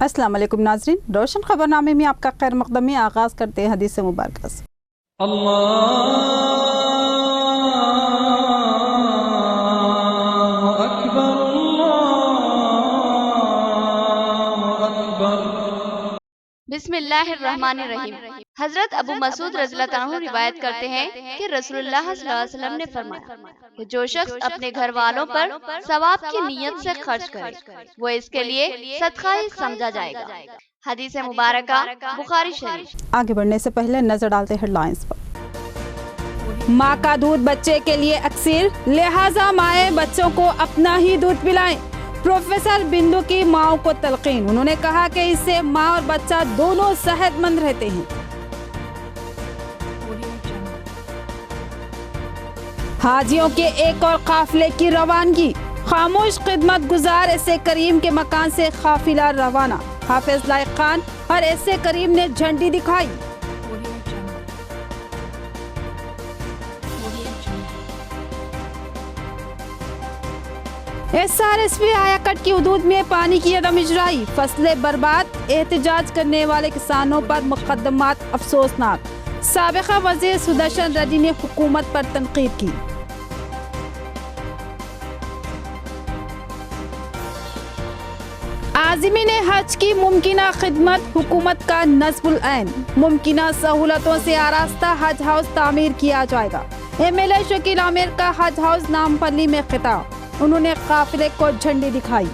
अस्सलाम वालेकुम नाज़रीन, रोशन खबरनामे में आपका खैर मक़दम। आगाज़ करते हैं हदीस मुबारक से। बिस्मिल्लाहिर्रहमानिर्रहीम। हजरत अबू मसूद रज़ियल्लाहु अन्हु रिवायत करते हैं कि रसूलुल्लाह सल्लल्लाहु अलैहि वसल्लम ने फरमाया कि जो शख्स अपने घर वालों पर सवाब की नीयत से खर्च करे वो इसके लिए सदका ही समझा जाएगा। हदीस मुबारका बुखारी शरीफ। आगे बढ़ने से पहले नजर डालते हैं हेडलाइंस पर। माँ का दूध बच्चे के लिए अक्सीर, लिहाजा माएँ बच्चों को अपना ही दूध पिलाएं। प्रोफेसर बिंदु की माँ को तलकीन। उन्होंने कहा कि इससे माँ और बच्चा दोनों सेहतमंद रहते हैं। हाजियों के एक और काफिले की रवानगी। खामोश खिदमत गुजार एसए करीम के मकान से काफिला रवाना। हाफिज लाइक खान और एसए करीम ने झंडी दिखाई। SRSP आयाकट की हदूद में पानी की अदम इजराई, फसलें बर्बाद, एहतजाज करने वाले किसानों पर मुकदमात अफसोसनाक। साबिका वजीर सुदर्शन रेड्डी ने हुकूमत पर तनकीद की। आज़मीन हज की मुमकिना खिदमत, हुकूमत का नस्बुल ऐन। मुमकिना सहूलतों से आरास्ता हज हाउस तामीर किया जाएगा। MLA शकील आमिर का हज हाउस नामपल्ली में खिताब। उन्होंने काफिले को झंडी दिखाई।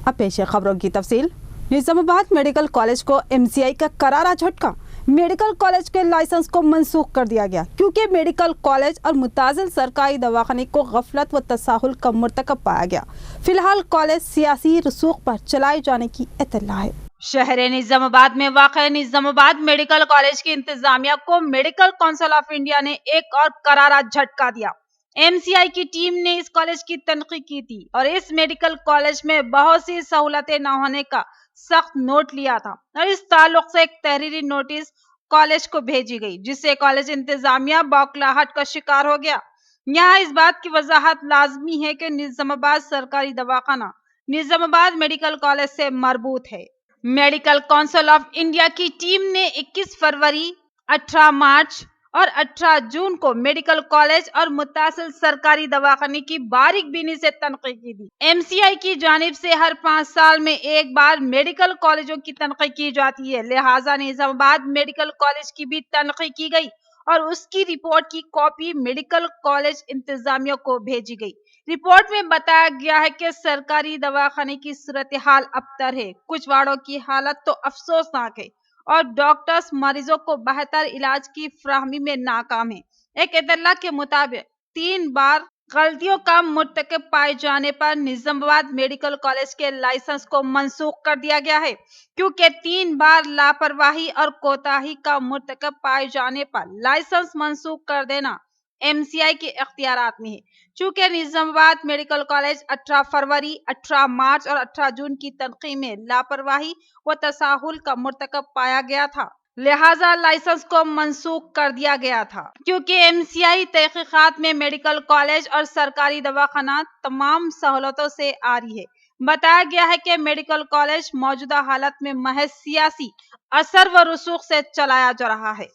अब पेश है खबरों की तफसील। निजामाबाद मेडिकल कॉलेज को MCI का करारा झटका। मेडिकल कॉलेज के लाइसेंस को मंसूख कर दिया गया क्योंकि मेडिकल कॉलेज और मुताजिल सरकारी दवाखाने को गफलत व तसाहुल का मुर्तकब पाया गया। फिलहाल कॉलेज सियासी रसूख पर चलाए जाने की इत्तला है। शहर निजामाबाद में वाक़ निजामाबाद मेडिकल कॉलेज की इंतजामिया को मेडिकल काउंसिल ऑफ इंडिया ने एक और करारा झटका दिया। MCI की टीम ने इस कॉलेज की तनकीद की थी और इस मेडिकल कॉलेज में बहुत सी सहूलतें न होने का सख्त नोट लिया था और इस ताल्लुक से एक तहरीरी नोटिस कॉलेज को भेजी गई, जिससे कॉलेज इंतजामिया बौखलाहट का शिकार हो गया। यहाँ इस बात की वजाहत लाजमी है कि निजामाबाद सरकारी दवाखाना निजामाबाद मेडिकल कॉलेज से मरबूत है। मेडिकल काउंसिल ऑफ इंडिया की टीम ने 21 फरवरी, 18 मार्च और 18 जून को मेडिकल कॉलेज और मुतासिल सरकारी दवाखाने की बारीक बीनी से तनकीद की थी। MCI की जानिब से हर 5 साल में एक बार मेडिकल कॉलेजों की तनकीद की जाती है, लिहाजा निजामाबाद मेडिकल कॉलेज की भी तनकीद की गई और उसकी रिपोर्ट की कॉपी मेडिकल कॉलेज इंतजामिया को भेजी गई। रिपोर्ट में बताया गया है कि सरकारी दवाखाने की सूरत हाल अबतर है। कुछ वार्डों की हालत तो अफसोसनाक है और डॉक्टर्स मरीजों को बेहतर इलाज की फराहमी में नाकाम है। एक इत्तला के मुताबिक 3 बार गलतियों का मुर्तकब पाए जाने पर निजामाबाद मेडिकल कॉलेज के लाइसेंस को मंसूख कर दिया गया है, क्योंकि 3 बार लापरवाही और कोताही का मुर्तकब पाए जाने पर लाइसेंस मंसूख कर देना MCI के इख्तियारात में है। चूंकि निजामाबाद मेडिकल कॉलेज 18 फरवरी, 18 मार्च और 18 जून की तनकीद में लापरवाही व तसाहुल का मुर्तकब पाया गया था, लिहाजा लाइसेंस को मंसूख कर दिया गया था। क्योंकि MCI तहकीकात में मेडिकल कॉलेज और सरकारी दवाखाना तमाम सहूलतों से आ रही है। बताया गया है कि मेडिकल कॉलेज मौजूदा हालत में महज सियासी असर व रसूख से चलाया जा रहा है।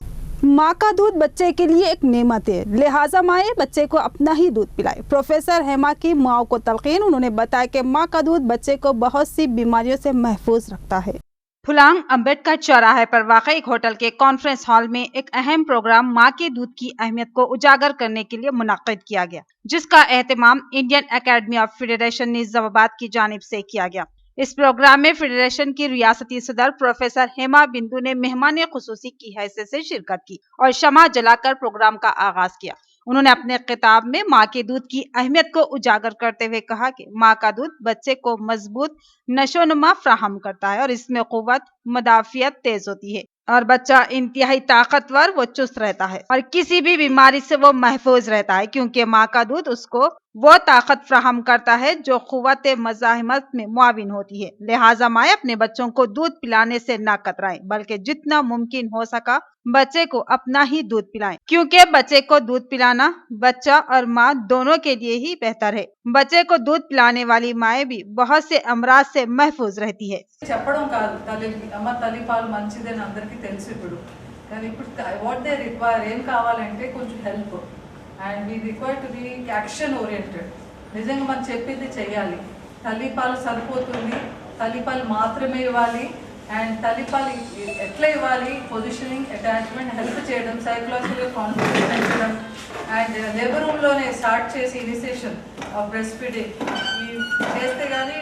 माँ का दूध बच्चे के लिए एक नेमत है, लिहाजा माएँ बच्चे को अपना ही दूध पिलाए। प्रोफेसर हेमा की माँ को तलकीन। उन्होंने बताया कि माँ का दूध बच्चे को बहुत सी बीमारियों से महफूज रखता है। फुलांग अम्बेडकर चौराहे पर वाक़ई एक होटल के कॉन्फ्रेंस हॉल में एक अहम प्रोग्राम माँ के दूध की अहमियत को उजागर करने के लिए मुनक्किद किया गया, जिसका एहतमाम Indian academy of federation Nizamabad की जानिब से किया गया। इस प्रोग्राम में फेडरेशन की रियासती सदर प्रोफेसर हेमा बिंदु ने मेहमान खुसूसी की हैसियत से शिरकत की और शमा जलाकर प्रोग्राम का आगाज किया। उन्होंने अपने खिताब में माँ के दूध की अहमियत को उजागर करते हुए कहा कि माँ का दूध बच्चे को मजबूत नशोनुमा फराहम करता है और इसमें कुव्वत मदाफियत तेज होती है और बच्चा इंतहाई ताकतवर व चुस्त रहता है और किसी भी बीमारी से वो महफूज रहता है, क्योंकि माँ का दूध उसको وہ طاقت فراہم کرتا ہے جو قوت مزاحمت میں معاون ہوتی ہے۔ لہٰذا مائیں اپنے بچوں کو دودھ پلانے سے نہ کترائیں بلکہ جتنا ممکن ہو سکا بچے کو اپنا ہی دودھ پلائیں، کیونکہ بچے کو دودھ پلانا بچہ اور ماں دونوں کے لیے ہی بہتر ہے۔ بچے کو دودھ پلانے والی مائیں بھی بہت سے امراض سے محفوظ رہتی ہے۔ చెప్పడం కాదు తల్లికి అమ్మ తల్లిపాలు మంచిదని అందరికీ తెలుసు ఇప్పుడు, కానీ ఇప్పుడు వాట్ దే రిక్వైర్ ఏం కావాలంటే కొంచెం help and we require to be action oriented. నిజంగా మనం చెప్పింది చెయ్యాలి. తల్లిపాలు సరిపోతుంది, తల్లిపాలు మాత్రమే ఇవ్వాలి అండ్ తల్లిపాలు ఎట్లా ఇవ్వాలి, పొజిషనింగ్, అటాచ్మెంట్, హెల్ప్ చేయడం, సైకలాజికల్ కాన్ఫిడెన్స్ పెంచడం అండ్ లేబర్ రూమ్లోనే స్టార్ట్ చేసి ఇనిషియేషన్ ఆఫ్ బ్రెస్ట్ ఫీడింగ్ చేస్తే కానీ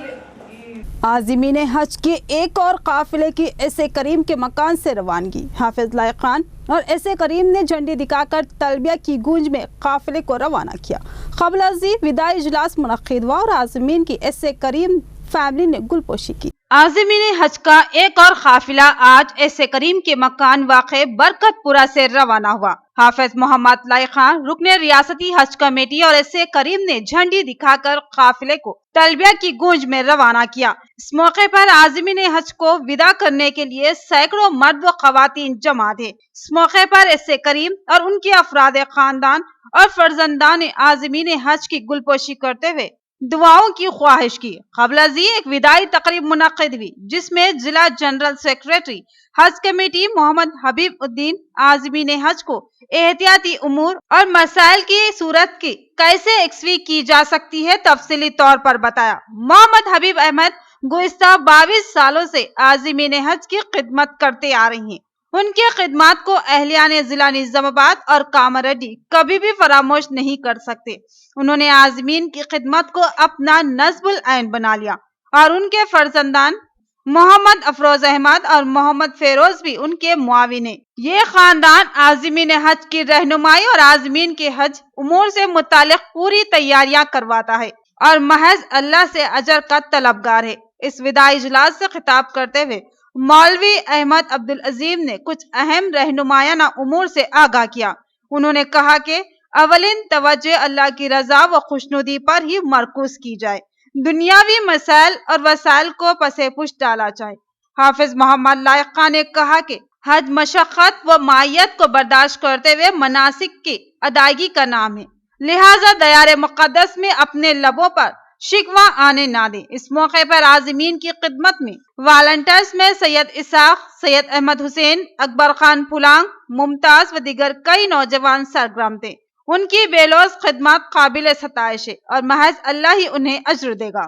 आज़मीन हज के एक और काफिले की एस ए करीम के मकान से रवानगी। हाफिज लायक खान और एस ए करीम ने झंडी दिखाकर तलबिया की गूंज में काफिले को रवाना किया। क़ब्ल अज़ी विदाई इजलास मुनक़्क़िद हुआ और आज़मीन की एस ए करीम फैमिली ने गुलपोशी की। आज़मीन हज का एक और काफिला आज एस ए करीम के मकान वाक़े बरकतपुरा से रवाना हुआ। हाफिज मोहम्मद लायक खान रुकने रियासती हज कमेटी और एस ए करीम ने झंडी दिखाकर काफिले को तलबिया की गूंज में रवाना किया। इस मौके पर आज़मीन हज को विदा करने के लिए सैकड़ों मर्द व ख़वातीन जमा थे। इस मौके पर एस ए करीम और उनके अफराद खानदान और फर्जंदान ने आज़मीन हज की गुलपोशी करते हुए दुआओं की ख्वाहिश की। क़ब्ल अज़ी एक विदाई तकरीब मुनक़्क़िद हुई जिसमें जिला जनरल सेक्रेटरी हज कमेटी मोहम्मद हबीब उद्दीन आज़मीन हज को एहतियाती उमूर और मसाइल की सूरत की कैसे यकसवी की जा सकती है तफसीली तौर पर बताया। मोहम्मद हबीब अहमद गुज़िश्ता 22 सालों से आज़मीन हज की खिदमत करते आ रही हैं। उनके खिदमात को अहलियान जिला निजामाबाद और कामारेड्डी कभी भी फरामोश नहीं कर सकते। उन्होंने आज़मीन की खिदमत को अपना नस्बुल ऐन बना लिया और उनके फर्जंदान मोहम्मद अफरोज अहमद और मोहम्मद फेरोज भी उनके मुआविन हैं। ये खानदान आज़मीन हज की रहनुमाई और आज़मीन के हज उमूर से मुतालिक पूरी तैयारियां करवाता है और महज अल्लाह से अजर का तलबगार है। इस विदाई इजलास से खिताब करते हुए मौलवी अहमद अब्दुल अजीम ने कुछ अहम रहनुमायाना उमूर से आगाह किया। उन्होंने कहा कि अवलिन तवज्जो अल्लाह की रजा व खुशनुदी पर ही मरकूज की जाए, दुनियावी मसाइल और वसाइल को पसे पुश डाला जाए। हाफिज मोहम्मद लायक खान ने कहा कि हज मशक्क़त व मायत को बर्दाश्त करते हुए मनासिक की अदायगी का नाम है, लिहाजा दयार मुक़द्दस में अपने लबों पर शिकवा आने ना दें। इस मौके पर आज़मीन की खिदमत में वॉलंटियर्स में सैयद इसाक, सैयद अहमद हुसैन, अकबर खान फुलांग, मुमताज व दीगर कई नौजवान सरगर्म थे। उनकी बेलौस खिदमत काबिल सताइश है और महज अल्लाह ही उन्हें अज्र देगा।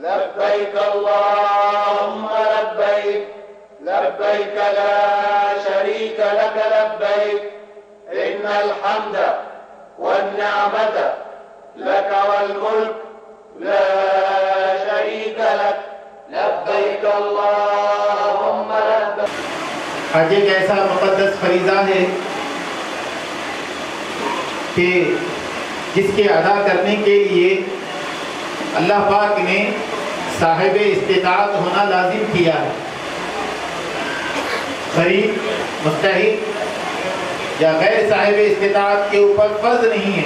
लब्बैक अल्लाहुम्मा लब्बैक, लब्बैक ला शरीक लक लब्बैक, इन्नल हम्द वन निअमत लक वल मुल्क ला शरीक लक, लब्बैक अल्लाहुम्मा लब्बैक। हज एक ऐसा मुक़द्दस फरीज़ा है कि जिसके अदा करने के लिए अल्लाह पाक ने साहिब इस्तिताअत होना लाजिम किया है। गरीब, मुस्तहिक या गैर साहिब इस्तिताअत के ऊपर फ़र्ज नहीं है,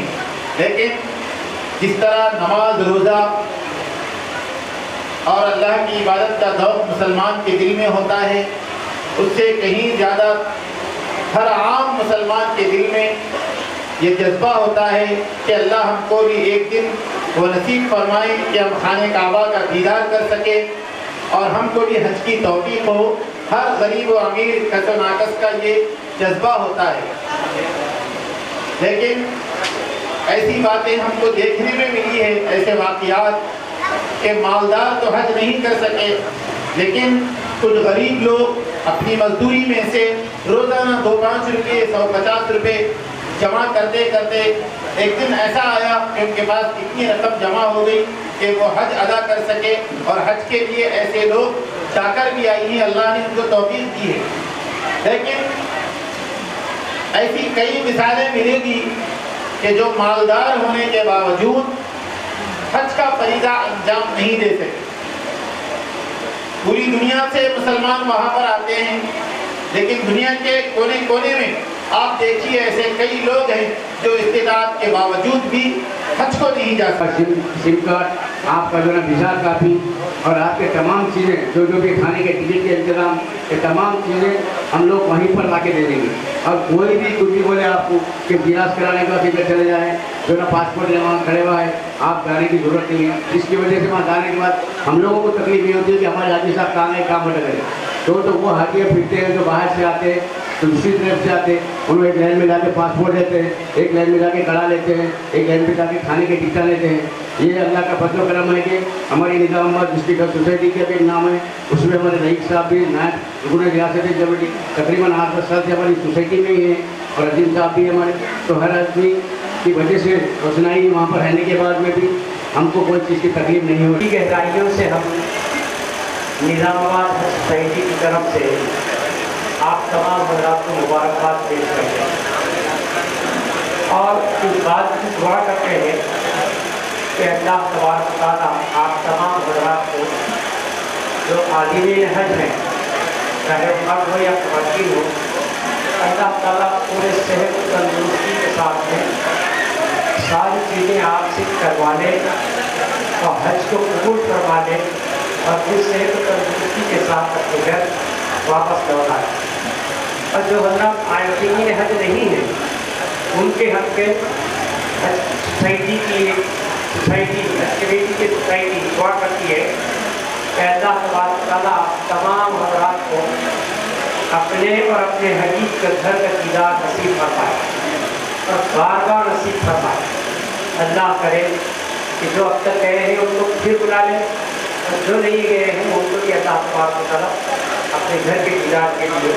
लेकिन जिस तरह नमाज, रोज़ा और अल्लाह की इबादत का ज़ौक़ मुसलमान के दिल में होता है, उससे कहीं ज़्यादा हर आम मुसलमान के दिल में ये जज्बा होता है कि अल्लाह हमको भी एक दिन वो नसीब फरमाए कि हम खाने काबा का दीदार कर सके और हमको भी हज की तौफीक हो। हर गरीब और अमीर कस नाकस का ये जज्बा होता है, लेकिन ऐसी बातें हमको देखने में मिली है, ऐसे वाक़ियात कि मालदार तो हज नहीं कर सके, लेकिन कुछ गरीब लोग अपनी मजदूरी में से रोज़ाना 2-5 रुपये, 150 रुपये जमा करते करते एक दिन ऐसा आया कि उनके पास इतनी रकम जमा हो गई कि वो हज अदा कर सके, और हज के लिए ऐसे लोग जाकर भी आई हैं, अल्लाह ने उनको तौफीक दी है। लेकिन ऐसी कई मिसालें मिलेगी कि जो मालदार होने के बावजूद हज का फरीज़ा अंजाम नहीं दे सके। पूरी दुनिया से मुसलमान वहाँ पर आते हैं, लेकिन दुनिया के कोने कोने में آپ دیکھیے ایسے کئی لوگ ہیں جو استطاعت کے باوجود بھی حج کو نہیں جا سکتے. سم کارڈ، آپ کا جو ہے ویزا کاپی اور آپ کے تمام چیزیں جو بھی کھانے کے ٹکٹ کے انتظام، یہ تمام چیزیں ہم لوگ وہیں پر لا کے دے دیں گے. اور کوئی بھی کچھ بھی بولے آپ کو کہ بیراس کرانے کا فکر چلے جائیں، جو نا پاسپورٹ وہاں کھڑے ہوا ہے، آپ جانے کی ضرورت نہیں ہے. جس کی وجہ سے وہاں جانے کے بعد ہم لوگوں کو تکلیف نہیں ہوتی ہے کہ ہمارے حاجی صاحب کہاں گئے، کام لگے. تو وہ حاجی پھرتے ہیں جو باہر سے آتے ہیں، تو دوسری طرف سے آتے ہیں، انہوں ایک لائن میں جا کے پاسپورٹ لیتے ہیں، ایک لائن میں جا کے کڑا لیتے ہیں، ایک لائن پہ جا کے کھانے کے ٹکٹا لیتے ہیں. یہ اللہ کا فضل و کرم ہے کہ ہماری نظام آباد ڈسٹرکٹ سوسائٹی کے بھی نام ہے، اس میں ہمارے رئیس صاحب بھی نائب رکن ریاست جمہوری تقریباً 8-10 سال سے ہماری سوسائٹی میں ہی ہیں، اور عظیم صاحب بھی ہمارے. تو ہر آدمی کی وجہ سے روشنائی وہاں پر رہنے کے بعد میں بھی ہم کو کوئی چیز کی تکلیف نہیں ہوتی. گہرائیوں سے ہم نظام آباد سوسائٹی کی طرف سے آپ تمام حضرات کو مبارکباد پیش کرتے ہیں اور اس بات کی دعا کرتے ہیں کہ اللہ تبارک و تعالیٰ آپ تمام حضرات کو جو عازمین حج ہیں، چاہے مرد ہو یا خواتین ہو، اللہ تعالیٰ پورے صحت و تندرستی کے ساتھ میں ساری چیزیں آپ سے کروا لے اور حج کو قبول کروا لے اور پھر صحت و تندرستی کے ساتھ اپنے گھر واپس لوٹائے. اور جو حضرات عازمین حج نہیں ہیں، ان کے حق کے حج سوسائٹی کی حج کمیٹی کی سوسائٹی دعا کرتی ہے کہ اللہ تبارک و تعالیٰ تمام حضرات کو اپنے اور اپنے حجیج کے گھر کا دیدار نصیب فرمائے اور بار بار نصیب فرمائے. اللہ کرے کہ جو اب تک گئے ہیں ان کو پھر بلا لیں، اور جو نہیں گئے ہیں ان کو بھی اللہ تبارک و تعالیٰ اپنے گھر کے دیدار کے لیے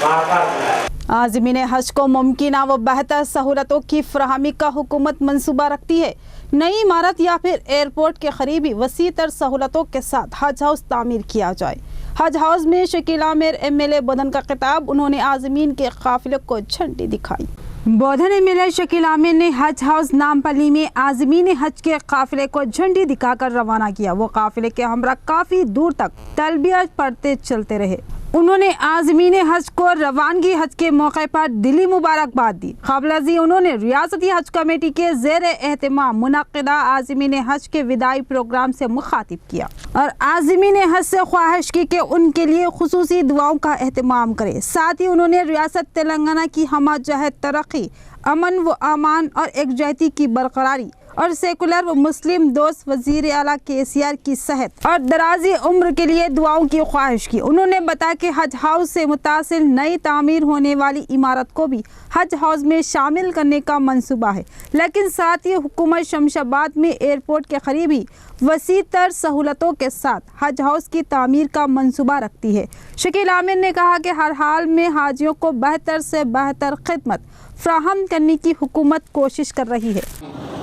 بار بار بلائے. عازمین حج کو ممکنہ و بہتر سہولتوں کی فراہمی کا حکومت منصوبہ رکھتی ہے. نئی عمارت یا پھر ایئرپورٹ کے قریبی وسیع تر سہولتوں کے ساتھ حج ہاؤس تعمیر کیا جائے. حج ہاؤس میں شکیل عامر MLA بودھن کا خطاب. انہوں نے عازمین کے قافلے کو جھنڈی دکھائی. بودھن MLA شکیل عامر نے حج ہاؤس نامپلی میں عازمین حج کے قافلے کو جھنڈی دکھا کر روانہ کیا. وہ قافلے کے ہمراہ کافی دور تک تلبیہ پڑھتے چلتے رہے. انہوں نے عازمین حج کو روانگی حج کے موقع پر دلی مبارکباد دی. قبل ازیں انہوں نے ریاستی حج کمیٹی کے زیر اہتمام منعقدہ عازمین حج کے وداعی پروگرام سے مخاطب کیا اور عازمین حج سے خواہش کی کہ ان کے لیے خصوصی دعاؤں کا اہتمام کرے. ساتھ ہی انہوں نے ریاست تلنگانہ کی ہمہ جہت ترقی، امن و امان اور یکجہتی کی برقراری اور سیکولر و مسلم دوست وزیر اعلیٰ KCR کی صحت اور درازی عمر کے لیے دعاؤں کی خواہش کی. انہوں نے بتایا کہ حج ہاؤس سے متصل نئی تعمیر ہونے والی عمارت کو بھی حج ہاؤس میں شامل کرنے کا منصوبہ ہے، لیکن ساتھ ہی حکومت شمس آباد میں ایئرپورٹ کے قریبی وسیع تر سہولتوں کے ساتھ حج ہاؤس کی تعمیر کا منصوبہ رکھتی ہے. شکیل عامر نے کہا کہ ہر حال میں حاجیوں کو بہتر سے بہتر خدمت فراہم کرنے کی حکومت کوشش کر رہی ہے.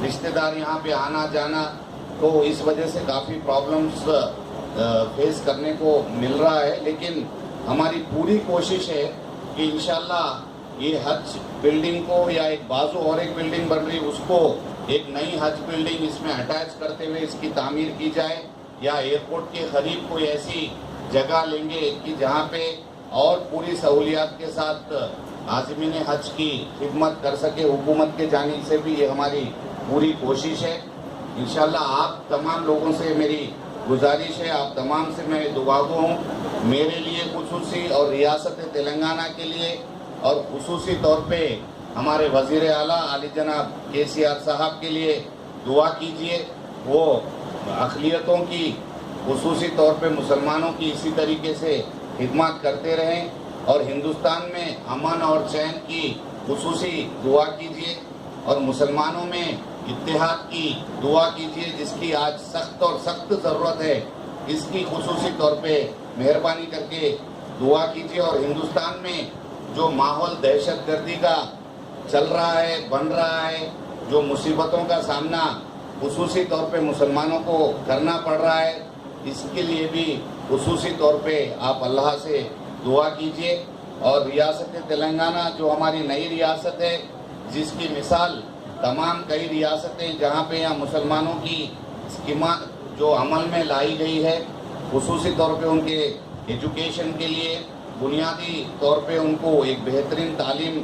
رشتہ دار یہاں پہ آنا جانا، تو اس وجہ سے کافی پرابلمز فیس کرنے کو مل رہا ہے، لیکن ہماری پوری کوشش ہے کہ انشاءاللہ یہ حج بلڈنگ کو یا ایک بازو اور ایک بلڈنگ بن رہی اس کو ایک نئی حج بلڈنگ اس میں اٹیچ کرتے ہوئے اس کی تعمیر کی جائے، یا ایئرپورٹ کے قریب کوئی ایسی جگہ لیں گے کہ جہاں پہ اور پوری سہولیات کے ساتھ عازمین حج کی خدمت کر سکے. حکومت کے جانب سے بھی یہ ہماری پوری کوشش ہے. انشاءاللہ آپ تمام لوگوں سے میری گزارش ہے، آپ تمام سے میں دعاگو ہوں، میرے لیے خصوصی اور ریاست تلنگانہ کے لیے اور خصوصی طور پہ ہمارے وزیر اعلیٰ علی جناب KCR صاحب کے لیے دعا کیجئے. وہ اقلیتوں کی خصوصی طور پہ مسلمانوں کی اسی طریقے سے خدمات کرتے رہیں اور ہندوستان میں امن اور چین کی خصوصی دعا کیجئے اور مسلمانوں میں اتحاد کی دعا کیجئے، جس کی آج سخت اور سخت ضرورت ہے. اس کی خصوصی طور پہ مہربانی کر کے دعا کیجئے. اور ہندوستان میں جو ماحول دہشت گردی کا چل رہا ہے، بن رہا ہے، جو مصیبتوں کا سامنا خصوصی طور پہ مسلمانوں کو کرنا پڑ رہا ہے، اس کے لیے بھی خصوصی طور پہ آپ اللہ سے دعا کیجئے. اور ریاست تلنگانہ جو ہماری نئی ریاست ہے، جس کی مثال تمام کئی ریاستیں جہاں پہ یہاں مسلمانوں کی اسکیمات جو عمل میں لائی گئی ہے، خصوصی طور پہ ان کے ایجوکیشن کے لیے बुनियादी तौर पे उनको एक बेहतरीन तालीम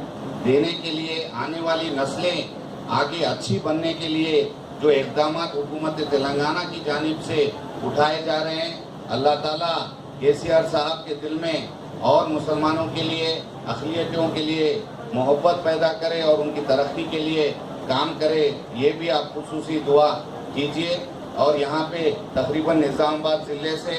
देने के लिए, आने वाली नस्लें आगे अच्छी बनने के लिए जो इक़दामात हुकूमत तेलंगाना की जानिब से उठाए जा रहे हैं, अल्लाह ताला केसीआर साहब के दिल में और मुसलमानों के लिए, अक़लियतों के लिए मोहब्बत पैदा करे और उनकी तरक्की के लिए काम करे, ये भी आप खुसूसी दुआ कीजिए। और यहाँ पे तकरीबन निज़ामाबाद ज़िले से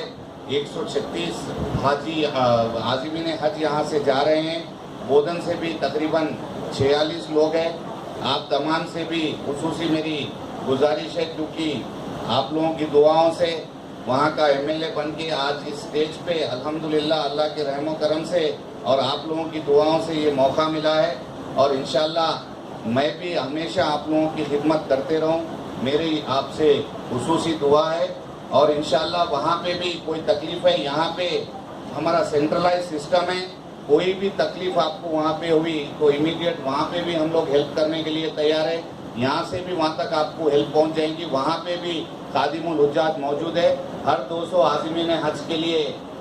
136 हाजी आज़मीन हज यहाँ से जा रहे हैं। बोधन से भी तकरीबन 46 लोग हैं। आप तमाम से भी खुसूसी मेरी गुजारिश है, क्योंकि आप लोगों की दुआओं से वहाँ का एमएलए बन के आज इस स्टेज पे अल्हम्दुलिल्लाह अल्लाह के रहमो करम से और आप लोगों की दुआओं से ये मौका मिला है। और इंशाअल्लाह मैं भी हमेशा आप लोगों की खिदमत करते रहूँ, मेरी आपसे खुसूसी दुआ है। और इंशाअल्लाह वहाँ पे भी कोई तकलीफ़ है, यहाँ पे हमारा सेंट्रलाइज सिस्टम है, कोई भी तकलीफ़ आपको वहाँ पे हुई तो इमीडिएट वहाँ पे भी हम लोग हेल्प करने के लिए तैयार है। यहाँ से भी वहाँ तक आपको हेल्प पहुँच जाएगी। वहाँ पे भी खादिमुल हुज्जाज मौजूद है। हर 200 आज़मीन हज के लिए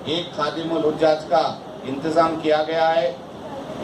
एक खादिमुल हुज्जाज का इंतज़ाम किया गया है,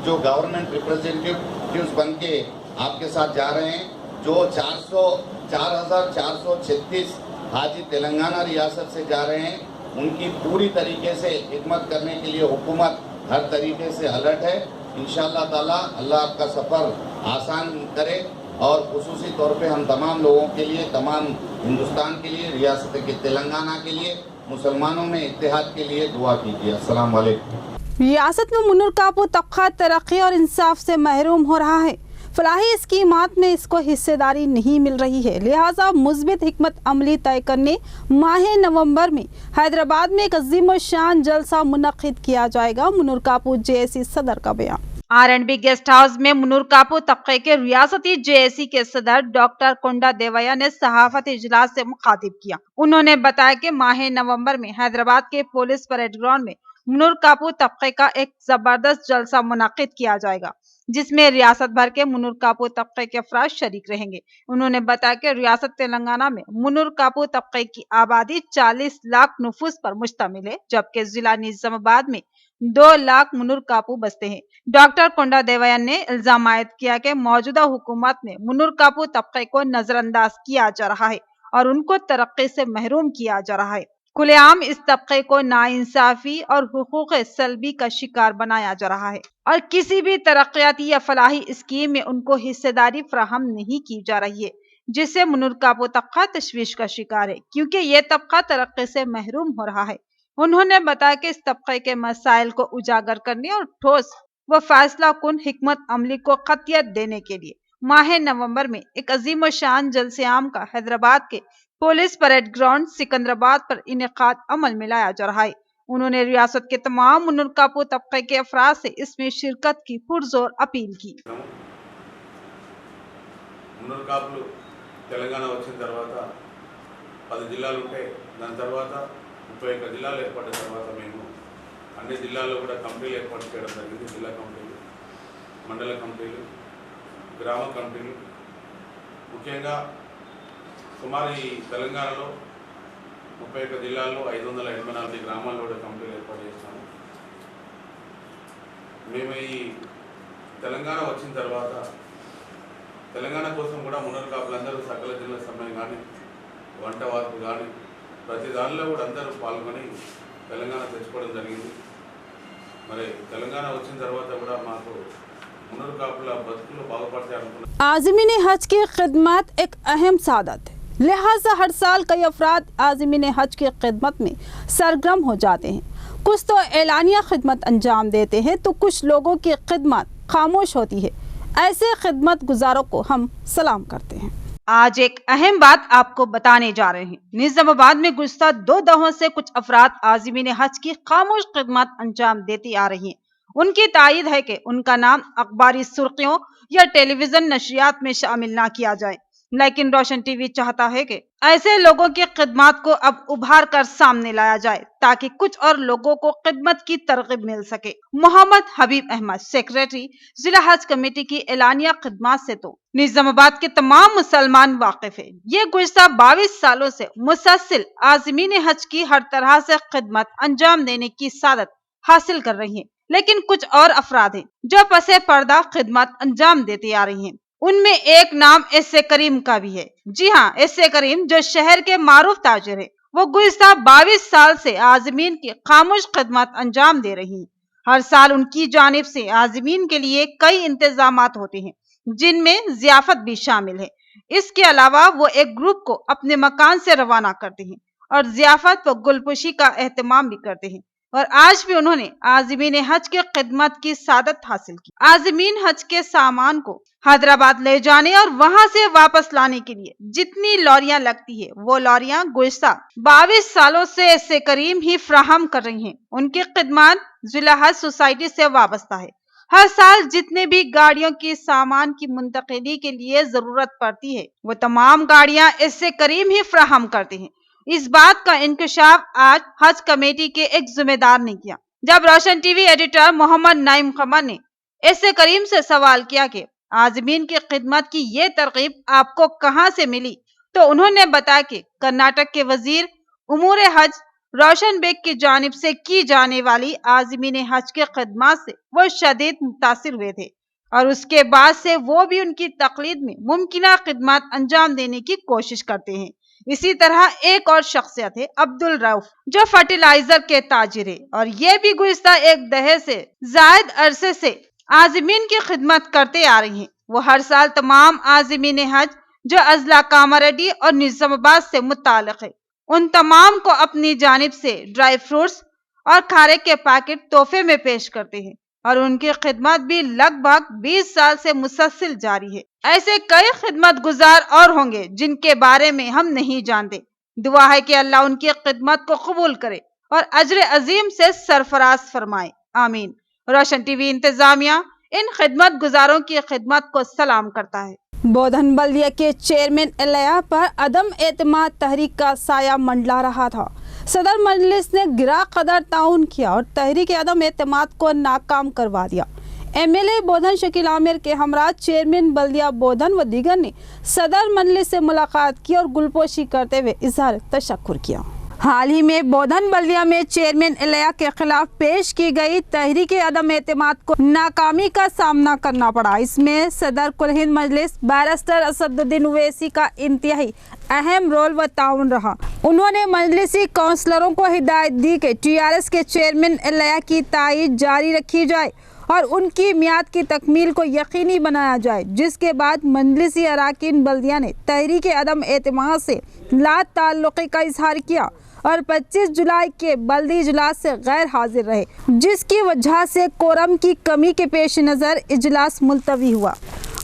जो गवर्नमेंट रिप्रेजेंटेटिव्स बन के आपके साथ जा रहे हैं। जो 4,436 हाजी तेलंगाना रियासत से जा रहे हैं, उनकी पूरी तरीके से खिदमत करने के लिए हुकूमत हर तरीके से अलर्ट है। इंशाअल्लाह ताला अल्लाह आपका सफ़र आसान करे। और खुसूसी तौर पे हम तमाम लोगों के लिए, तमाम हिंदुस्तान के लिए, रियासत के तेलंगाना के लिए, मुसलमानों में इत्तेहाद के लिए दुआ कीजिए। अस्सलाम वालेकुम। रियासत में मुनर कापू तबका तरक्की और इंसाफ से महरूम हो रहा है। फलाही स्कीमात में इसको हिस्सेदारी नहीं मिल रही है, लिहाजा मुस्बित हिकमत अमली तय करने माह नवंबर में हैदराबाद में एक अजीम शान जलसा मुनक्किद किया जाएगा। मुनर कापू जेएसी सदर का बयान। आर&बी गेस्ट हाउस में मुनर कापू तबके के रियासती जेएसी के सदर डॉक्टर कोंडा देवैया ने सहाफती इजलास से मुखातिब किया। उन्होंने बताया कि माह नवंबर में हैदराबाद के पुलिस परेड ग्राउंड में मुनर कापू तबके का एक जबरदस्त जलसा मुनक्किद किया जाएगा, जिसमें रियासत भर के मुनर कापू तबके के अफराद शरीक रहेंगे। उन्होंने बताया कि रियासत तेलंगाना में मुनर कापू तबके की आबादी 40 लाख नफूस पर मुश्तमिल है, जबकि जिला निजामाबाद में 2 लाख मुनर कापू बसते हैं। डॉक्टर कोंडा देवैया ने इल्जाम आयद किया कि मौजूदा हुकूमत में मुनर कापू तबके को नजरअंदाज किया जा रहा है और उनको तरक्की से महरूम किया जा रहा है। खुलेआम इस तबके को नाइंसाफी और हुकूक सल्बी का शिकार बनाया जा रहा है और किसी भी तरक्याती या फलाही स्कीम में उनको हिस्सेदारी फराहम नहीं की जा रही है, जिससे मुनर कापू तबका तशवीश का शिकार है, क्योंकि ये तबका तरक्की से महरूम हो रहा है। उन्होंने बताया कि इस तबके के मसाइल को उजागर करने और ठोस व फैसला कुन हिकमत अमली को खतियत देने के लिए माह नवंबर में एक अजीम शान जलसे आम का हैदराबाद के पुलिस परेड ग्राउंड सिकंदराबाद पर इनेकाद अमल में लाया जा रहा है। उन्होंने रियासत के तमाम मुनर कापू तबके के अफराद से इसमें शिरकत की पुरजोर अपील की। మున్నూరు కాపులు తెలంగాణ వచ్చిన తర్వాత 10 జిల్లాలు ఉంటాయి. దాని తర్వాత 31 జిల్లాలు ఏర్పడిన తర్వాత మేము అన్ని జిల్లాల్లో కూడా కమిటీలు ఏర్పాటు చేయడం జరిగింది. జిల్లా కమిటీలు, మండల కమిటీలు, గ్రామ కమిటీలు. ముఖ్యంగా సుమారు ఈ తెలంగాణలో 31 జిల్లాల్లో 584 గ్రామాల్లో కూడా కమిటీలు ఏర్పాటు చేస్తాము. మేము ఈ తెలంగాణ వచ్చిన తర్వాత తెలంగాణ కోసం కూడా మునర్ కాపులందరూ సకల జిల్లా సమయం కానీ వంట వార్పు కానీ ప్రతి దానిలో కూడా అందరూ పాల్గొని తెలంగాణ తెచ్చుకోవడం జరిగింది. మరి తెలంగాణ వచ్చిన తర్వాత కూడా మాకు మునర్ కాపుల బతుకులు బాగుపడతాయి అనుకున్నాం. आज़मीन हज की खिदमत एक अहम सादत है, लिहाजा हर साल कई अफराद आज़मीन हज की खिदमत में सरगर्म हो जाते हैं। कुछ तो एलानिया खिदमत अंजाम देते हैं तो कुछ लोगों की खिदमत खामोश होती है। ऐसे खिदमत गुजारों को हम सलाम करते हैं। आज एक अहम बात आपको बताने जा रहे हैं। निजामाबाद में गुज़श्ता 2 दहों से कुछ अफराद आज़मीन हज की खामोश खिदमत अंजाम देती आ रही हैं। उनकी तायद है कि उनका नाम अखबारी सुर्खियों या टेलीविजन नशरियात में शामिल ना किया जाए, लेकिन रोशन टीवी चाहता है कि ऐसे लोगों की खिदमत को अब उभार कर सामने लाया जाए ताकि कुछ और लोगों को खिदमत की तरगीब मिल सके। मोहम्मद हबीब अहमद, सेक्रेटरी जिला हज कमेटी की एलानिया खिदमत से तो निजामाबाद के तमाम मुसलमान वाकिफ है। ये गुज़श्ता 22 सालों से मुसलसल आज़मीन हज की हर तरह से खिदमत अंजाम देने की सादत हासिल कर रही है, लेकिन कुछ और अफराद हैं जो पसे पर्दा खिदमत अंजाम देते आ रही हैं। उनमें एक नाम एस.ए. करीम का भी है। जी हाँ, एस.ए. करीम जो शहर के मारूफ ताजिर है, वो गुज़िश्ता 22 साल से आज़मीन की खामोश खिदमत अंजाम दे रही हैं। हर साल उनकी जानिब से आज़मीन के लिए कई इंतजामात होते हैं, जिनमें ज़ियाफत भी शामिल है। इसके अलावा वो एक ग्रुप को अपने मकान से रवाना करते हैं और ज़ियाफत व गुलपुशी का एहतमाम भी करते हैं। और आज भी उन्होंने आज़मीन हज के खिदमत की सादत हासिल की। आज़मीन हज के सामान को हैदराबाद ले जाने और वहां से वापस लाने के लिए जितनी लॉरियां लगती है, वो लॉरियां गुज़िश्ता 22 सालों से एस.ए. करीम ही फ्राहम कर रही हैं। उनकी खिदमत जिला हज सोसाइटी से वाबस्ता है। हर साल जितने भी गाड़ियों की सामान की मुंतकिली के लिए जरूरत पड़ती है, वो तमाम गाड़ियां एस.ए. करीम ही फ्राहम करते हैं। इस बात का इंकशाफ आज हज कमेटी के एक जिम्मेदार ने किया, जब रोशन टीवी एडिटर मोहम्मद नाइम कमर ने एस.ए. करीम से सवाल किया कि आज़मीन की खिदमत की ये तरकीब आपको कहां से मिली, तो उन्होंने बताया कि कर्नाटक के वजीर उमूर हज रोशन बेग की जानिब से की जाने वाली आज़मीन हज की खिदमत से वो शदीद मुतासिर हुए थे और उसके बाद से वो भी उनकी तकलीद में मुमकिना खिदमत अंजाम देने की कोशिश करते हैं। इसी तरह एक और शख्सियत है अब्दुल रऊफ, जो फर्टिलाइजर के ताजिर है और ये भी गुज़िश्ता एक दहाई से जायद अरसे से आज़मीन की खिदमत करते आ रही हैं। वो हर साल तमाम आज़मीन हज जो अजला कामारेड्डी और निजामाबाद से मुताल्लिक है, उन तमाम को अपनी जानिब से ड्राई फ्रूट्स और खारे के पैकेट तोहफे में पेश करते हैं और उनकी खिदमत भी लगभग 20 साल से मुसलसल जारी है। ऐसे कई खिदमत गुजार और होंगे जिनके बारे में हम नहीं जानते। दुआ है कि अल्लाह उनकी खिदमत को कबूल करे और अजर अजीम से सरफराज फरमाए, आमीन। रोशन टीवी इंतजामिया इन खिदमत गुजारों की खिदमत को सलाम करता है। बोधन बल्दिया के चेयरमैन एलया पर अदम एतमाद तहरीक का साया मंडला रहा था। सदर मजलिस ने गिरा कदर ताउन किया और तहरीक अदम एतमाद को नाकाम करवा दिया। एमएलए बोधन शकील आमिर के हमरा चेयरमैन बल्दिया बोधन व दीगर ने सदर मजलिस से मुलाकात की और गुलपोशी करते हुए इजहार तशक्कुर किया। हाल ही में बोधन बल्दिया में चेयरमैन एलया के खिलाफ पेश की गई तहरीक अदम एतमाद को नाकामी का सामना करना पड़ा। इसमें सदर कुल हिंद मजलिस बैरिस्टर असदुद्दीन ओवैसी का इंतहाई अहम रोल व ताउन रहा। उन्होंने मजलिसी काउंसलरों को हिदायत दी कि टीआरएस के चेयरमैन एलया की तायीद जारी रखी जाए और उनकी मियाद की तकमील को यकीनी बनाया जाए, जिसके बाद मजलिसी अराकीन बल्दिया ने तहरीक अदम एतमाद से ला ताल्लुक़ी का इजहार किया और 25 जुलाई के बल्दी इजलास से गैर हाजिर रहे, जिसकी वजह से कोरम की कमी के पेश नज़र इजलास मुलतवी हुआ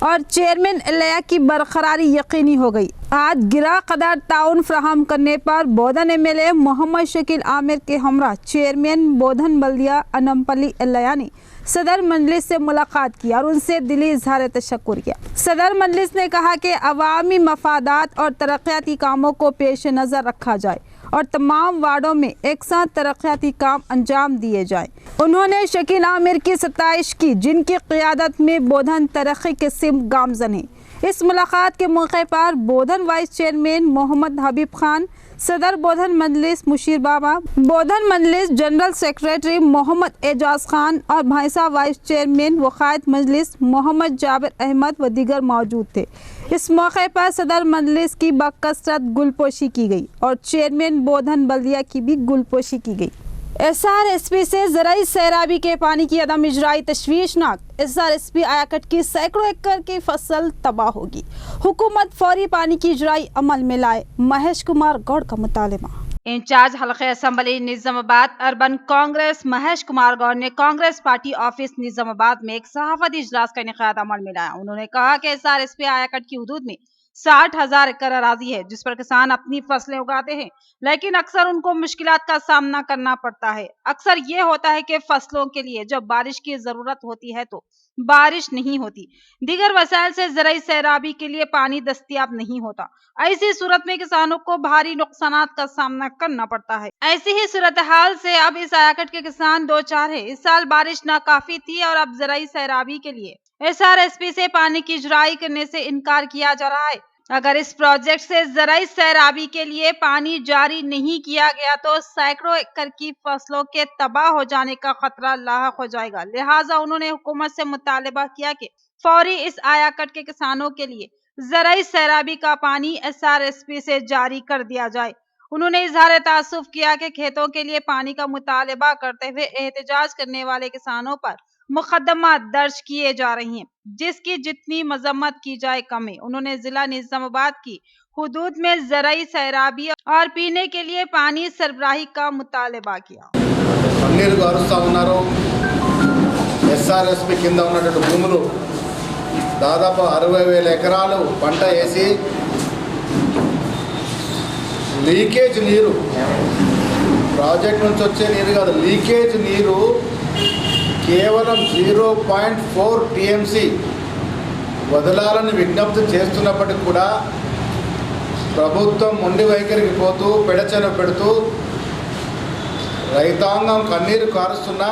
और चेयरमैन एलया की बरकरारी यकीनी हो गई। आज गिरा कदर ताउन फ्राहम करने पर बोधन एमएलए मोहम्मद शकील आमिर के हमरा चेयरमैन बोधन बल्दिया अनमपल्ली एलया ने सदर मजलिस से मुलाकात की और उनसे दिली इजहार तशक्कुर किया। सदर मजलिस ने कहा कि अवामी मफादात और तरक्याती कामों को पेश नज़र रखा जाए और तमाम वार्डों में एक साथ तरक्याती काम अंजाम दिए जाएं। उन्होंने शकील आमिर की सताइश की, जिनकी क़ियादत में बोधन तरक्की के सिम गामजन है। इस मुलाकात के मौके पर बोधन वाइस चेयरमैन मोहम्मद हबीब खान, सदर बोधन मजलिस मुशीर बाबा, बोधन मजलिस जनरल सेक्रेटरी मोहम्मद एजाज खान और भाईसा वाइस चेयरमैन वकायत मजलिस मोहम्मद जाबिर अहमद व दीगर मौजूद थे। इस मौके पर सदर मजलिस की बकसरत गुलपोशी की गई और चेयरमैन बोधन बल्दिया की भी गुलपोशी की गई। SRSP से ज़राई सैराबी के पानी की अदम इजराई तशवीशनाक। SRSP आयाकट की सैकड़ों एकड़ की फसल तबाह होगी। हुकूमत फौरी पानी की इजराई अमल में लाए, महेश कुमार गौड़ का मुतालिबा। इंचार्ज हल्के असम्बली निजामाबाद अर्बन कांग्रेस महेश कुमार गौड़ ने कांग्रेस पार्टी ऑफिस निजामाबाद में एक सहाफती इजलास का इनेकाद अमल में लाया। उन्होंने कहा कि SRSP आयाकट की हदूद में 60,000 एकड़ अराजी है, जिस पर किसान अपनी फसलें उगाते हैं, लेकिन अक्सर उनको मुश्किलात का सामना करना पड़ता है। अक्सर ये होता है कि फसलों के लिए जब बारिश की जरूरत होती है तो बारिश नहीं होती, दीगर वसाइल से ज़राई सैराबी के लिए पानी दस्तयाब नहीं होता। ऐसी सूरत में किसानों को भारी नुकसानात का सामना करना पड़ता है। ऐसी ही सूरत हाल से अब इस आयाकट के किसान दो चार है। इस साल बारिश नाकाफी थी और अब ज़राई सैराबी के लिए SRSP से पानी की इजराई करने से इनकार किया जा रहा है। अगर इस प्रोजेक्ट से ज़राई सैराबी के लिए पानी जारी नहीं किया गया तो सैकड़ों एकड़ की फसलों के तबाह हो जाने का खतरा लाहक हो जाएगा। लिहाजा उन्होंने हुकूमत से मुतालबा किया कि फौरी इस आयाकट के किसानों के लिए ज़राई सैराबी का पानी SRSP से जारी कर दिया जाए। उन्होंने इजहार तासुफ किया कि खेतों के लिए पानी का मुतालबा करते हुए एहतजाज करने वाले किसानों पर मुकदमा दर्ज किए जा रही हैं, जिसकी जितनी मजम्मत की जाए कम है। उन्होंने जिला निजामाबाद की हुदूद में ज़राई सैराबी और पीने के लिए पानी सरबराही का मुतालबा किया। కన్నీరు గారుస్తూ ఉన్నారు. SRSP కింద ఉన్నటువంటి భూములు దాదాపు 60,000 ఎకరాలు పంట వేసి లీకేజ్ నీరు, ప్రాజెక్ట్ నుంచి వచ్చే నీరు కాదు, లీకేజ్ నీరు కేవలం 0.4 TMC వదలాలని విజ్ఞప్తి చేస్తున్నప్పటికీ కూడా ప్రభుత్వం మొండి వైఖరికి పోతూ పెడచెన పెడుతూ రైతాంగం కన్నీరు కారుస్తున్నా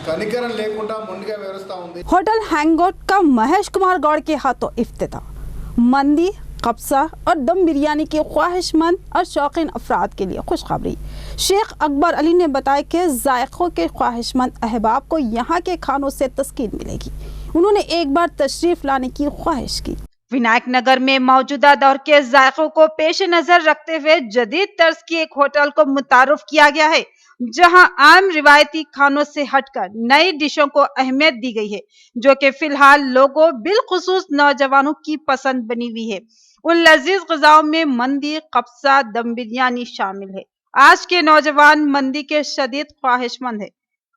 కనికరం లేకుండా మొండిగా వ్యవహరిస్తూ ఉంది. होटल हैंगआउट का महेश कुमार गौड़ के हाथों इफ्तिताह। मंदी, कब्सा और दम बिरयानी के ख्वाहिशमंद और शौकीन अफराद के लिए खुशखबरी। शेख अकबर अली ने बताया कि जायकों के ख्वाहिशमंद अहबाब को यहाँ के खानों से तस्कीन मिलेगी। उन्होंने एक बार तशरीफ लाने की ख्वाहिश की। विनायक नगर में मौजूदा दौर के जायकों को पेश नजर रखते हुए जदीद तर्ज की एक होटल को मुतारुफ किया गया है, जहां आम रिवायती खानों से हटकर नई डिशों को अहमियत दी गई है, जो कि फिलहाल लोगों बिलखुसूस नौजवानों की पसंद बनी हुई है। उन लजीज ग़िज़ाओं में मंदी, कब्सा, दम बिरयानी शामिल है। आज के नौजवान मंदी के शदीद ख्वाहिशमंद है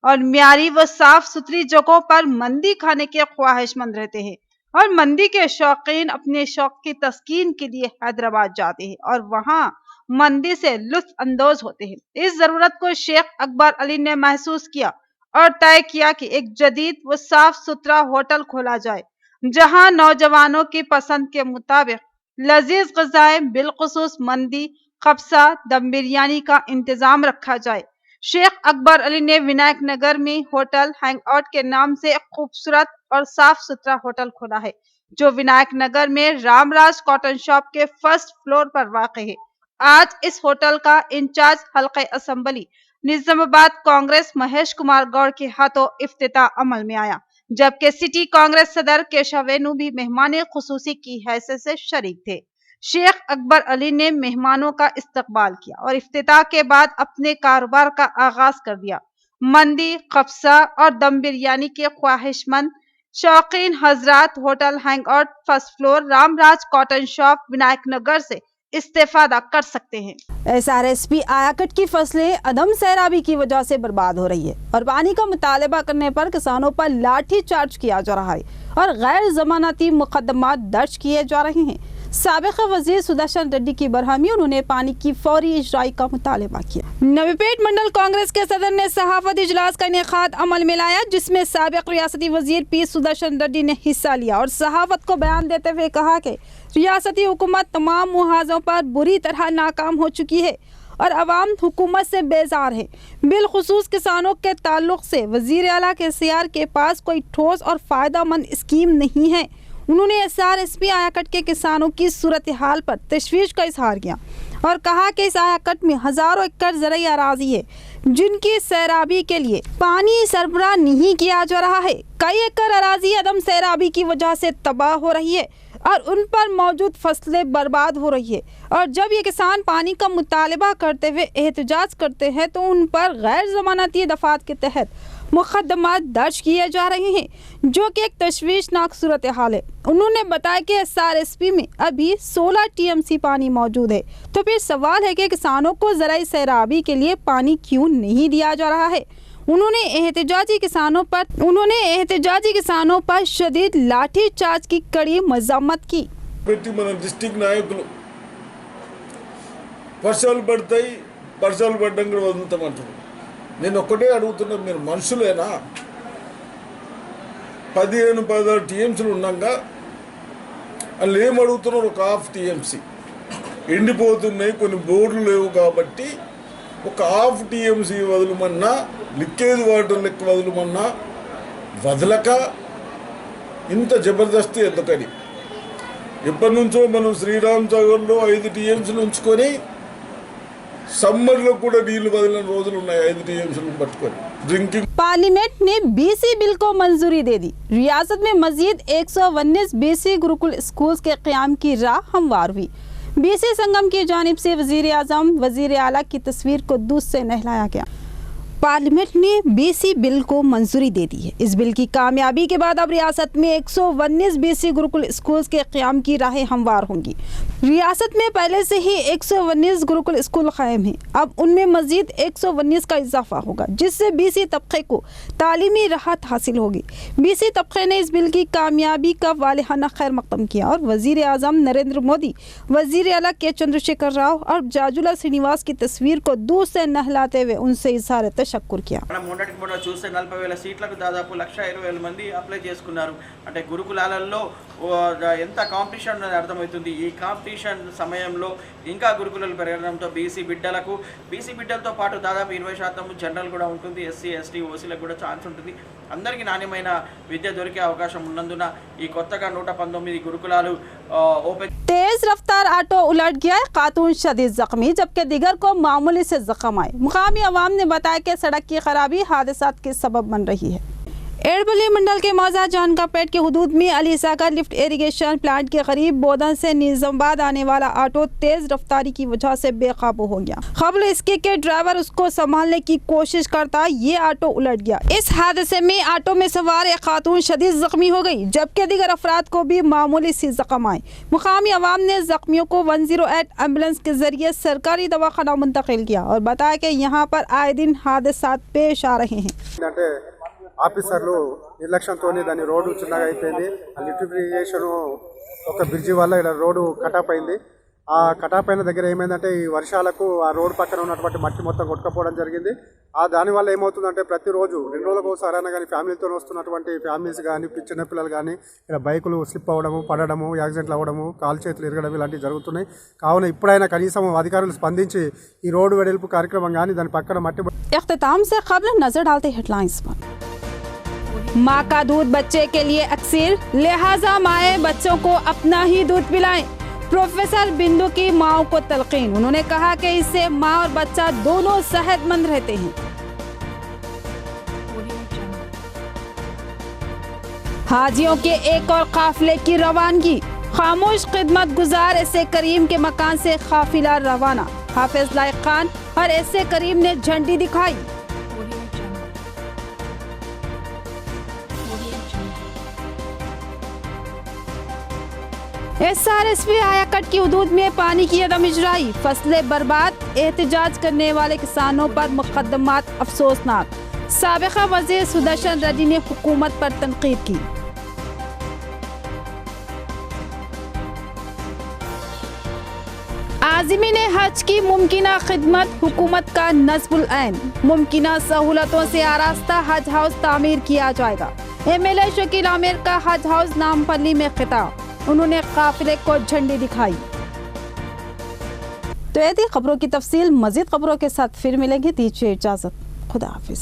और म्यारी व साफ सुथरी जगहों पर मंदी खाने के ख्वाहिशमंद रहते हैं और मंदी के शौकीन अपने शौक की तस्कीन के लिए हैदराबाद जाते हैं और वहां मंदी से लुत्फ अंदोज होते हैं। इस जरूरत को शेख अकबर अली ने महसूस किया और तय किया कि एक जदीद व साफ सुथरा होटल खोला जाए, जहां नौजवानों की पसंद के मुताबिक लजीज ग़िज़ाएं बिलखुसूस मंदी, कब्सा, दम बिरयानी का इंतजाम रखा जाए। शेख अकबर अली ने विनायक नगर में होटल हैंगआउट के नाम से एक खूबसूरत और साफ सुथरा होटल खोला है, जो विनायक नगर में रामराज कॉटन शॉप के फर्स्ट फ्लोर पर वाक़ है। आज इस होटल का इंचार्ज हल्के असेंबली निजामाबाद कांग्रेस महेश कुमार गौड़ के हाथों इफ्तिताह अमल में आया, जबकि सिटी कांग्रेस सदर केशव वेणु भी मेहमान खुसूसी की हैसियत से शरीक थे। शेख अकबर अली ने मेहमानों का इस्तकबाल किया और इफ्तिताह के बाद अपने कारोबार का आगाज कर दिया। मंदी, कब्सा और दम बिरयानी के ख्वाहिशमंद शौकीन हजरात hotel hangout first floor Ramraj cotton shop Vinayak Nagar से इस्तेफादा कर सकते हैं। SRSP आयाकट की फसलें अदम सैराबी की वजह से बर्बाद हो रही है और पानी का मुतालबा करने पर किसानों पर लाठी चार्ज किया जा रहा है और गैर जमानती मुकदमा दर्ज किए जा रहे हैं। साबिक वजीर सुदर्शन रेड्डी की बरहमी, उन्होंने पानी की फौरी इजराई का मुतालबा किया। नवीपेट मंडल कांग्रेस के सदर ने सहाफत इजलास का इनेकाद अमल में लाया, जिसमें साबिक रियासती वजीर पी सुदर्शन रेड्डी ने हिस्सा लिया और सहाफत को बयान देते हुए कहा कि रियासती हुकूमत तमाम मुहाज़ों पर बुरी तरह नाकाम हो चुकी है और अवाम हुकूमत से बेजार है। बिलखुसूस किसानों के ताल्लुक से वजीर आला KCR के पास कोई ठोस और फ़ायदेमंद स्कीम नहीं है। उन्होंने SRSP आयाकट के किसानों की सूरत हाल पर तशवीश का इजहार किया और कहा कि इस आयाकट में हज़ारों एकड़ ज़राई अराज़ी है, जिनकी सैराबी के लिए पानी सरबराह नहीं किया जा रहा है। कई एकड़ अराज़ी अदम सैराबी की वजह से तबाह हो रही है और उन पर मौजूद फसलें बर्बाद हो रही है और जब ये किसान पानी का मुतालबा करते हुए एहतजाज करते हैं तो उन पर गैर ज़मानती दफ़ात के तहत मुकदमा दर्ज किए जा रहे हैं, जो कि एक तशवीशनाक सूरत हाल है। उन्होंने बताया कि SRSP में अभी 16 TMC पानी मौजूद है, तो फिर सवाल है कि किसानों को ज़राई सैराबी के लिए पानी क्यों नहीं दिया जा रहा है। उन्होंने एहतजाजी किसानों पर शदीद लाठी चार्ज की कड़ी मजम्मत की। डिस्ट्रिक्ट नायकुలు వర్షాలు పడతాయి, వర్షాలు పడ్డంగా వదులుతామంటారు. నేను ఒక్కటే అడుగుతున్నా, మీరు మనుషులేనా? 15-16 TMCలు ఉన్నాగా వాళ్ళు ఏం అడుగుతున్నారు? ఒక హాఫ్ TMC ఎండిపోతున్నాయి, కొన్ని బోర్డులు లేవు కాబట్టి ఒక హాఫ్ TMC వదలమన్నా, లీకేజ్ వాటర్ లెక్క వదలమన్నా వదలక ఇంత జబర్దస్తి ఎందుకని? ఎప్పటి నుంచో మనం శ్రీరామ్ సాగర్లో 5 టీఎంసీలు ఉంచుకొని సమ్మర్లో కూడా నీళ్లు వదిలిన రోజులు ఉన్నాయి 5 టీఎంసీలను పట్టుకొని డ్రింకింగ్। पार्लियामेंट ने बीसी बिल को मंजूरी दे दी। रियासत में मजीद 119 बीसी गुरुकुल स्कूल्स के क़याम की राह हमवार हुई। बीसी संगम की जानिब से वज़ीर आज़म वज़ीर आला की तस्वीर को दूध से नहलाया गया। पार्लियामेंट ने बीसी बिल को मंजूरी दे दी है। इस बिल की कामयाबी के बाद अब रियासत में 119 बीसी गुरुकुल स्कूल्स के क़याम की राहें हमवार होंगी। रियासत में पहले से ही 119 गुरुकुल स्कूल कायम हैं। अब उनमें मजीद 119 का इजाफा होगा, जिससे बीसी तबके को तालीमी राहत हासिल होगी। बीसी तबके ने इस बिल की कामयाबी का वालिहाना खैर मकदम किया और वज़ीर आज़म नरेंद्र मोदी, वज़ीर आला के चंद्रशेखर राव और जाजुला श्रीनिवास की तस्वीर को दूध से नहलाते हुए उनसे इज़हार तशक्कुर किया। మనం మొన్నటికి మొన్న చూస్తే 40,000 సీట్లకు దాదాపు 1,20,000 మంది అప్లై చేసుకున్నారు. అంటే గురుకులాలలో ఎంత కాంపిటీషన్ ఉన్నది అర్థమవుతుంది. ఈ కాంపిటీషన్ సమయంలో ఇంకా గురుకులాలు పెరగడంతో బీసీ బిడ్డలతో పాటు దాదాపు 20% జనరల్ కూడా ఉంటుంది. ఎస్సీ ఎస్టీ ఓసీలకు కూడా ఛాన్స్ ఉంటుంది. అందరికీ నాణ్యమైన విద్య దొరికే అవకాశం ఉన్నందున ఈ కొత్తగా 119 గురుకులాలు ఓపెన్। तेज रफ्तार ऑटो उलट गया, खातून शदीद जख्मी जबकि दिगर को मामूली से जख्म आए। मुकामी अवाम ने बताया कि सड़क की खराबी हादसात के सबब बन रही है। एड़बली मंडल के मौजा जानकापेट के हुदूद में अली सागर लिफ्ट इरिगेशन प्लांट के करीब बोधन से निजामाबाद आने वाला ऑटो तेज रफ्तारी की वजह से बेकाबू हो गया। खबर इसके के ड्राइवर उसको संभालने की कोशिश करता ये ऑटो उलट गया। इस हादसे में ऑटो में सवार एक खातून शदीद जख्मी हो गई जबकि दीगर अफराद को भी मामूली सी जख्म आए। मुकामी अवाम ने जख्मियों को 108 एम्बुलेंस के जरिए सरकारी दवाखाना मुंतकिल किया और बताया कि यहाँ पर आए दिन हादसात पेश आ रहे हैं। ఆఫీసర్లు నిర్లక్ష్యంతో దాని రోడ్డు చిన్నగా అయిపోయింది. ఆ లిఫ్ట్ ఇరిగేషన్ ఒక బ్రిడ్జి వల్ల ఇలా రోడ్డు కటాప్ అయింది. ఆ కటాప్ అయిన దగ్గర ఏమైందంటే ఈ వర్షాలకు ఆ రోడ్డు పక్కన ఉన్నటువంటి మట్టి మొత్తం కొట్టుకపోవడం జరిగింది. దానివల్ల ఏమవుతుందంటే ప్రతిరోజు 2 రోజులకు ఒకసారి అయినా కానీ ఫ్యామిలీతో వస్తున్నటువంటి ఫ్యామిలీస్ కానీ చిన్నపిల్లలు కానీ ఇలా బైకులు స్లిప్ అవ్వడము, పడడము, యాక్సిడెంట్లు అవ్వడము, కాలు చేతులు ఇరగడం ఇలాంటివి జరుగుతున్నాయి. కావున ఇప్పుడైనా కనీసం అధికారులు స్పందించి ఈ రోడ్డు వెడల్పు కార్యక్రమం కానీ దాని పక్కన మట్టి। इख्तिताम से खबर नजर डालते हेडलाइंस पर। माँ का दूध बच्चे के लिए अक्सर, लिहाजा माएँ बच्चों को अपना ही दूध पिलाएं। प्रोफेसर बिंदु की माओ को तलकीन। उन्होंने कहा कि इससे माँ और बच्चा दोनों सेहतमंद रहते हैं। हाजियों के एक और काफिले की रवानगी। खामोश खिदमत गुजार एस.ए. करीम के मकान से काफिला रवाना। हाफिज लाइक खान और एस.ए. करीम ने झंडी दिखाई। SRSP आयाकट की हुदूद में पानी की अदम इजराई, फसलें बर्बाद, एहतजाज करने वाले किसानों पर मुकदमात अफसोसनाक। साबिका वज़ीर सुदर्शन रेड्डी ने हुकूमत पर तनकीद की। आज़मी ने हज की मुमकिना खिदमत, हुकूमत का नस्बुल ऐन। मुमकिना सहूलतों से आरास्ता हज हाउस तामीर किया जाएगा। MLA शकील आमिर का हज हाउस नामपल्ली में खिताब। उन्होंने काफिले को झंडी दिखाई। तो ये थी खबरों की तफसील। मजीद खबरों के साथ फिर मिलेंगे। दीजिए इजाजत। खुदा हाफिज।